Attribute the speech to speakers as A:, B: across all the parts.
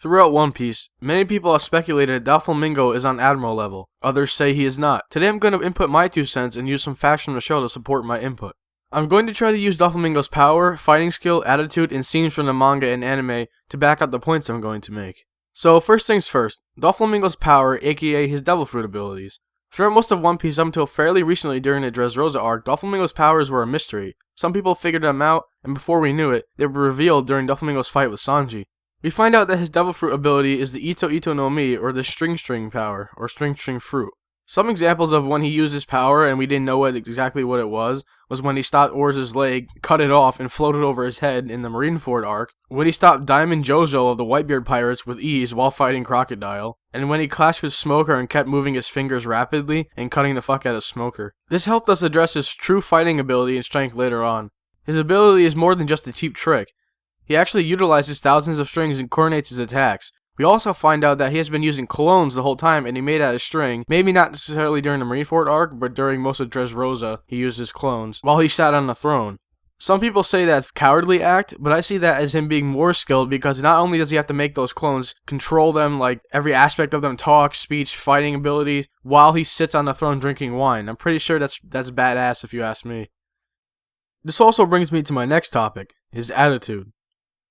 A: Throughout One Piece, many people have speculated Doflamingo is on Admiral level. Others say he is not. Today I'm going to input my 2 cents and use some facts from the show to support my input. I'm going to try to use Doflamingo's power, fighting skill, attitude, and scenes from the manga and anime to back up the points I'm going to make. So first things first, Doflamingo's power, aka his Devil Fruit abilities. Throughout most of One Piece up until fairly recently during the Dressrosa arc, Doflamingo's powers were a mystery. Some people figured them out, and before we knew it, they were revealed during Doflamingo's fight with Sanji. We find out that his Devil Fruit ability is the Ito Ito no Mi, or the String power, or String Fruit. Some examples of when he used his power and we didn't know exactly what it was when he stopped Orz's leg, cut it off, and floated over his head in the Marineford arc, when he stopped Diamond Jojo of the Whitebeard Pirates with ease while fighting Crocodile, and when he clashed with Smoker and kept moving his fingers rapidly and cutting the fuck out of Smoker. This helped us address his true fighting ability and strength later on. His ability is more than just a cheap trick. He actually utilizes thousands of strings and coordinates his attacks. We also find out that he has been using clones the whole time and he made out of string, maybe not necessarily during the Marineford arc, but during most of Dressrosa he used his clones, while he sat on the throne. Some people say that's cowardly act, but I see that as him being more skilled because not only does he have to make those clones, control them, like every aspect of them, talk, speech, fighting ability, while he sits on the throne drinking wine. I'm pretty sure that's badass if you ask me. This also brings me to my next topic, his attitude.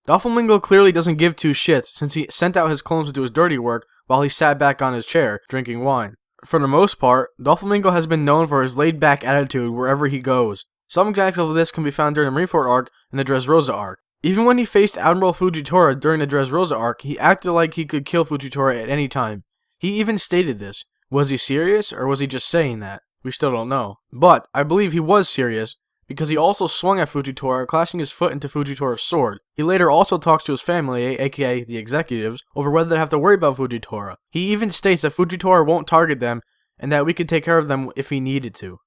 A: Doflamingo clearly doesn't give 2 shits since he sent out his clones to do his dirty work while he sat back on his chair, drinking wine. For the most part, Doflamingo has been known for his laid-back attitude wherever he goes. Some examples of this can be found during the Marineford arc and the Dressrosa arc. Even when he faced Admiral Fujitora during the Dressrosa arc, he acted like he could kill Fujitora at any time. He even stated this. Was he serious, or was he just saying that? We still don't know. But I believe he was serious, because he also swung at Fujitora, clashing his foot into Fujitora's sword. He later also talks to his family, aka the executives, over whether they have to worry about Fujitora. He even states that Fujitora won't target them, and that we could take care of them if he needed to.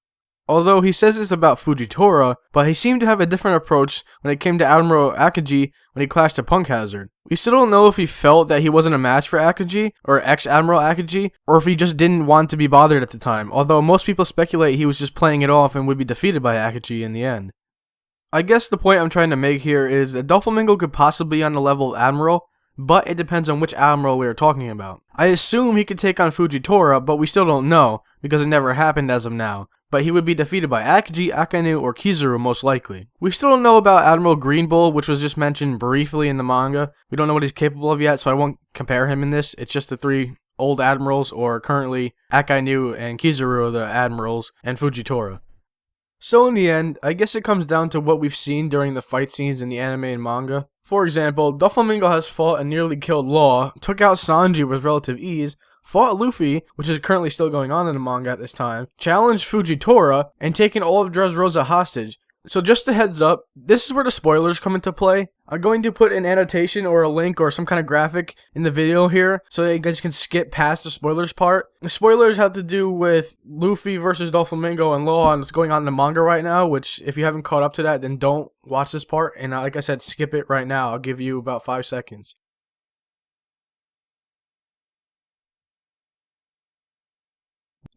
A: Although he says this about Fujitora, but he seemed to have a different approach when it came to Admiral Akagi when he clashed to Punk Hazard. We still don't know if he felt that he wasn't a match for Akagi, or ex-Admiral Akagi, or if he just didn't want to be bothered at the time, although most people speculate he was just playing it off and would be defeated by Akagi in the end. I guess the point I'm trying to make here is that Doflamingo could possibly be on the level of Admiral, but it depends on which Admiral we are talking about. I assume he could take on Fujitora, but we still don't know, because it never happened as of now. But he would be defeated by Akagi, Akainu, or Kizaru most likely. We still don't know about Admiral Green Bull, which was just mentioned briefly in the manga. We don't know what he's capable of yet, so I won't compare him in this. It's just the 3 old admirals, or currently Akainu and Kizaru are the admirals, and Fujitora. So in the end, I guess it comes down to what we've seen during the fight scenes in the anime and manga. For example, Doflamingo has fought and nearly killed Law, took out Sanji with relative ease, fought Luffy, which is currently still going on in the manga at this time, challenged Fujitora, and taken all of Dressrosa hostage. So just a heads up, this is where the spoilers come into play. I'm going to put an annotation or a link or some kind of graphic in the video here so that you guys can skip past the spoilers part. The spoilers have to do with Luffy versus Doflamingo and Law and what's going on in the manga right now, which if you haven't caught up to that, then don't watch this part. And like I said, skip it right now. I'll give you about 5 seconds.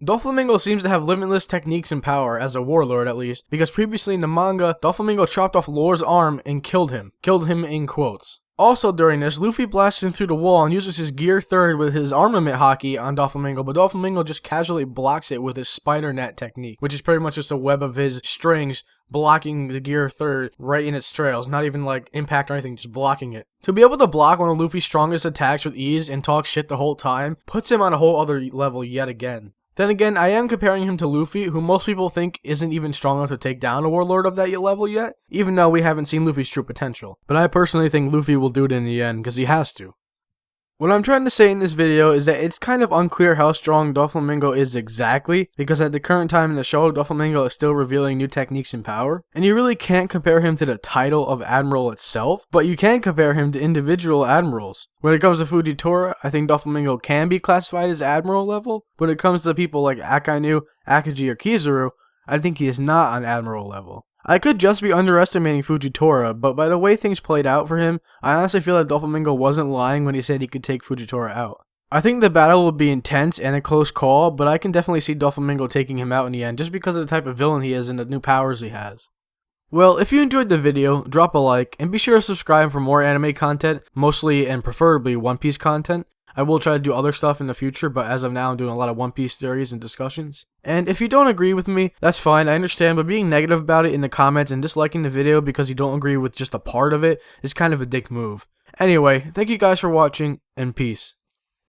A: Doflamingo seems to have limitless techniques and power, as a warlord at least, because previously in the manga, Doflamingo chopped off Lor's arm and killed him. Killed him in quotes. Also during this, Luffy blasts him through the wall and uses his Gear 3rd with his armament hockey on Doflamingo, but Doflamingo just casually blocks it with his spider net technique, which is pretty much just a web of his strings blocking the Gear 3rd right in its trails, not even like impact or anything, just blocking it. To be able to block one of Luffy's strongest attacks with ease and talk shit the whole time, puts him on a whole other level yet again. Then again, I am comparing him to Luffy, who most people think isn't even strong enough to take down a warlord of that level yet, even though we haven't seen Luffy's true potential. But I personally think Luffy will do it in the end, because he has to. What I'm trying to say in this video is that it's kind of unclear how strong Doflamingo is exactly, because at the current time in the show, Doflamingo is still revealing new techniques and power, and you really can't compare him to the title of Admiral itself, but you can compare him to individual admirals. When it comes to Fujitora, I think Doflamingo can be classified as Admiral level. When it comes to people like Akainu, Akagi, or Kizaru, I think he is not on Admiral level. I could just be underestimating Fujitora, but by the way things played out for him, I honestly feel that Doflamingo wasn't lying when he said he could take Fujitora out. I think the battle would be intense and a close call, but I can definitely see Doflamingo taking him out in the end just because of the type of villain he is and the new powers he has. Well, if you enjoyed the video, drop a like, and be sure to subscribe for more anime content, mostly and preferably One Piece content. I will try to do other stuff in the future, but as of now, I'm doing a lot of One Piece theories and discussions. And if you don't agree with me, that's fine, I understand, but being negative about it in the comments and disliking the video because you don't agree with just a part of it is kind of a dick move. Anyway, thank you guys for watching, and peace.